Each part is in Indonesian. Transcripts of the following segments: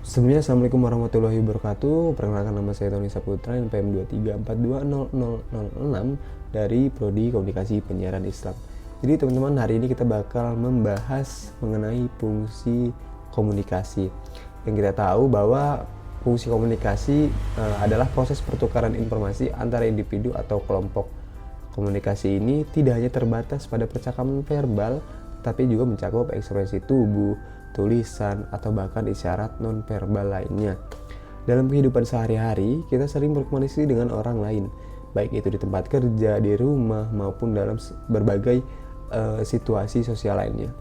Sebelumnya, Assalamualaikum warahmatullahi wabarakatuh. Perkenalkan, nama saya Tony Saputra, NPM 23420006 dari Prodi Komunikasi Penyiaran Islam. Jadi teman-teman, hari ini kita bakal membahas mengenai fungsi komunikasi. Yang kita tahu bahwa fungsi komunikasi adalah proses pertukaran informasi antara individu atau kelompok. Komunikasi ini tidak hanya terbatas pada percakapan verbal, tapi juga mencakup ekspresi tubuh, tulisan, atau bahkan isyarat non-verbal lainnya. Dalam kehidupan sehari-hari, kita sering berkomunikasi dengan orang lain, baik itu di tempat kerja, di rumah, maupun dalam berbagai situasi sosial lainnya.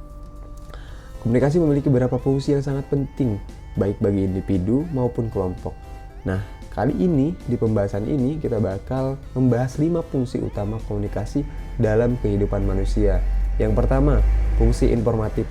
Komunikasi memiliki beberapa fungsi yang sangat penting, baik bagi individu maupun kelompok. Nah, kali ini, di pembahasan ini, kita bakal membahas 5 fungsi utama komunikasi dalam kehidupan manusia. Yang pertama, fungsi informatif.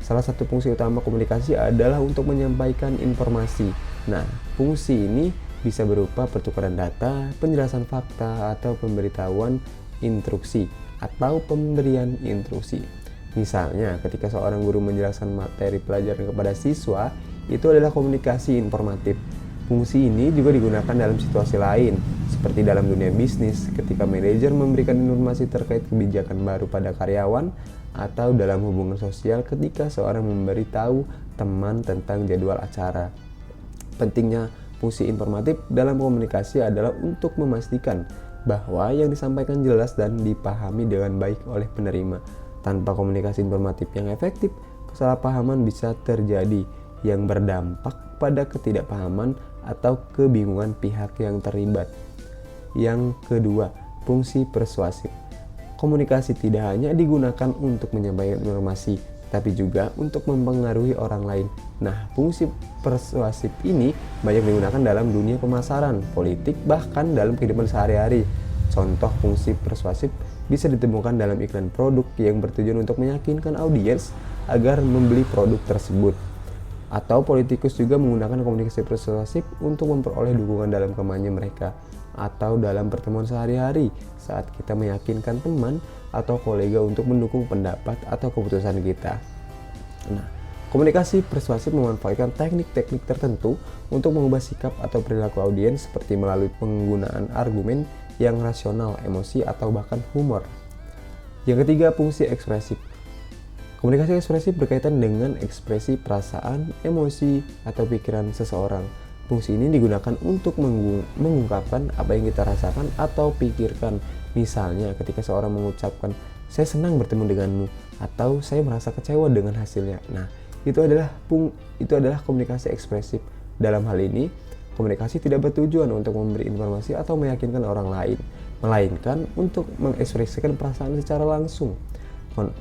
Salah satu fungsi utama komunikasi adalah untuk menyampaikan informasi. Nah, fungsi ini bisa berupa pertukaran data, penjelasan fakta, atau pemberitahuan instruksi, atau pemberian instruksi. Misalnya, ketika seorang guru menjelaskan materi pelajaran kepada siswa, itu adalah komunikasi informatif. Fungsi ini juga digunakan dalam situasi lain, seperti dalam dunia bisnis, ketika manajer memberikan informasi terkait kebijakan baru pada karyawan, atau dalam hubungan sosial ketika seorang memberitahu teman tentang jadwal acara. Pentingnya fungsi informatif dalam komunikasi adalah untuk memastikan bahwa yang disampaikan jelas dan dipahami dengan baik oleh penerima. Tanpa komunikasi informatif yang efektif, kesalahpahaman bisa terjadi yang berdampak pada ketidakpahaman atau kebingungan pihak yang terlibat. Yang kedua, fungsi persuasif. Komunikasi tidak hanya digunakan untuk menyampaikan informasi, tapi juga untuk mempengaruhi orang lain. Nah, fungsi persuasif ini banyak digunakan dalam dunia pemasaran, politik, bahkan dalam kehidupan sehari-hari. Contoh fungsi persuasif bisa ditemukan dalam iklan produk yang bertujuan untuk meyakinkan audiens agar membeli produk tersebut. Atau politikus juga menggunakan komunikasi persuasif untuk memperoleh dukungan dalam kampanye mereka, atau dalam pertemuan sehari-hari saat kita meyakinkan teman atau kolega untuk mendukung pendapat atau keputusan kita. Nah, komunikasi persuasif memanfaatkan teknik-teknik tertentu untuk mengubah sikap atau perilaku audiens, seperti melalui penggunaan argumen yang rasional, emosi, atau bahkan humor. Yang ketiga, fungsi ekspresif. Komunikasi ekspresif berkaitan dengan ekspresi perasaan, emosi, atau pikiran seseorang. Fungsi ini digunakan untuk mengungkapkan apa yang kita rasakan atau pikirkan. Misalnya, ketika seorang mengucapkan, "Saya senang bertemu denganmu," atau "Saya merasa kecewa dengan hasilnya." Nah, itu adalah komunikasi ekspresif. Dalam hal ini, komunikasi tidak bertujuan untuk memberi informasi atau meyakinkan orang lain, melainkan untuk mengekspresikan perasaan secara langsung.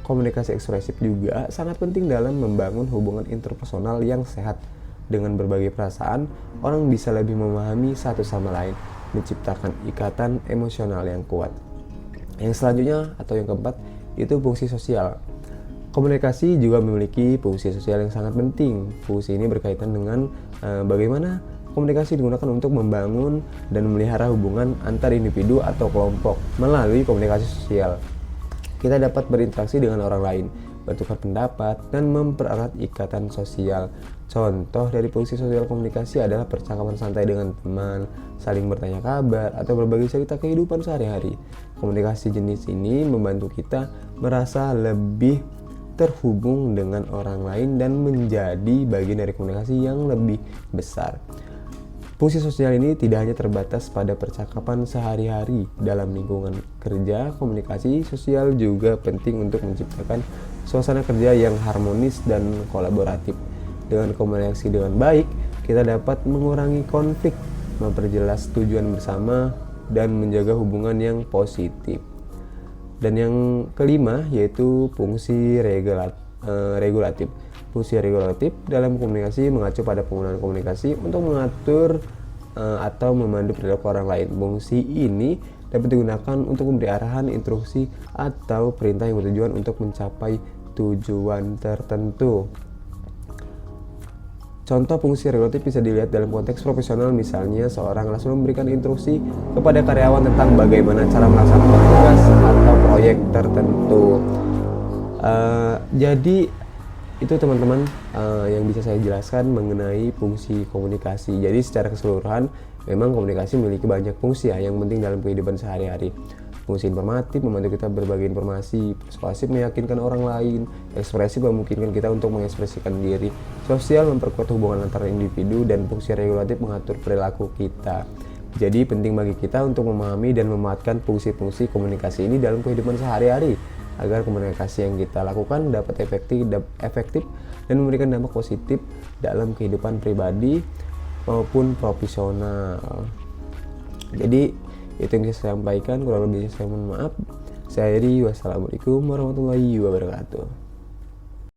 Komunikasi ekspresif juga sangat penting dalam membangun hubungan interpersonal yang sehat. Dengan berbagai perasaan, orang bisa lebih memahami satu sama lain, menciptakan ikatan emosional yang kuat. Yang selanjutnya atau yang keempat, itu fungsi sosial. Komunikasi juga memiliki fungsi sosial yang sangat penting. Fungsi ini berkaitan dengan bagaimana komunikasi digunakan untuk membangun dan memelihara hubungan antar individu atau kelompok. Melalui komunikasi sosial, kita dapat berinteraksi dengan orang lain, bertukar pendapat, dan mempererat ikatan sosial. Contoh dari fungsi sosial komunikasi adalah percakapan santai dengan teman, saling bertanya kabar, atau berbagi cerita kehidupan sehari-hari. Komunikasi jenis ini membantu kita merasa lebih terhubung dengan orang lain dan menjadi bagian dari komunikasi yang lebih besar. Fungsi sosial ini tidak hanya terbatas pada percakapan sehari-hari. Dalam lingkungan kerja, komunikasi sosial juga penting untuk menciptakan suasana kerja yang harmonis dan kolaboratif. Dengan komunikasi dengan baik, kita dapat mengurangi konflik, memperjelas tujuan bersama, dan menjaga hubungan yang positif. Dan yang kelima, yaitu fungsi regulatif. Fungsi regulatif dalam komunikasi mengacu pada penggunaan komunikasi untuk mengatur atau memandu perilaku orang lain. Fungsi ini dapat digunakan untuk memberi arahan, instruksi, atau perintah yang bertujuan untuk mencapai tujuan tertentu. Contoh fungsi regulatif bisa dilihat dalam konteks profesional, misalnya seorang langsung memberikan instruksi kepada karyawan tentang bagaimana cara melaksanakan tugas atau proyek tertentu. Jadi Itu teman-teman yang bisa saya jelaskan mengenai fungsi komunikasi. Jadi secara keseluruhan memang komunikasi memiliki banyak fungsi ya yang penting dalam kehidupan sehari-hari. Fungsi informatif membantu kita berbagi informasi, persuasif meyakinkan orang lain, ekspresif memungkinkan kita untuk mengekspresikan diri, sosial memperkuat hubungan antar individu, dan fungsi regulatif mengatur perilaku kita. Jadi penting bagi kita untuk memahami dan memanfaatkan fungsi-fungsi komunikasi ini dalam kehidupan sehari-hari agar komunikasi yang kita lakukan dapat efektif dan memberikan dampak positif dalam kehidupan pribadi maupun profesional. Jadi itu yang bisa saya sampaikan, kurang lebih saya mohon maaf. Saya Eri, wassalamualaikum warahmatullahi wabarakatuh.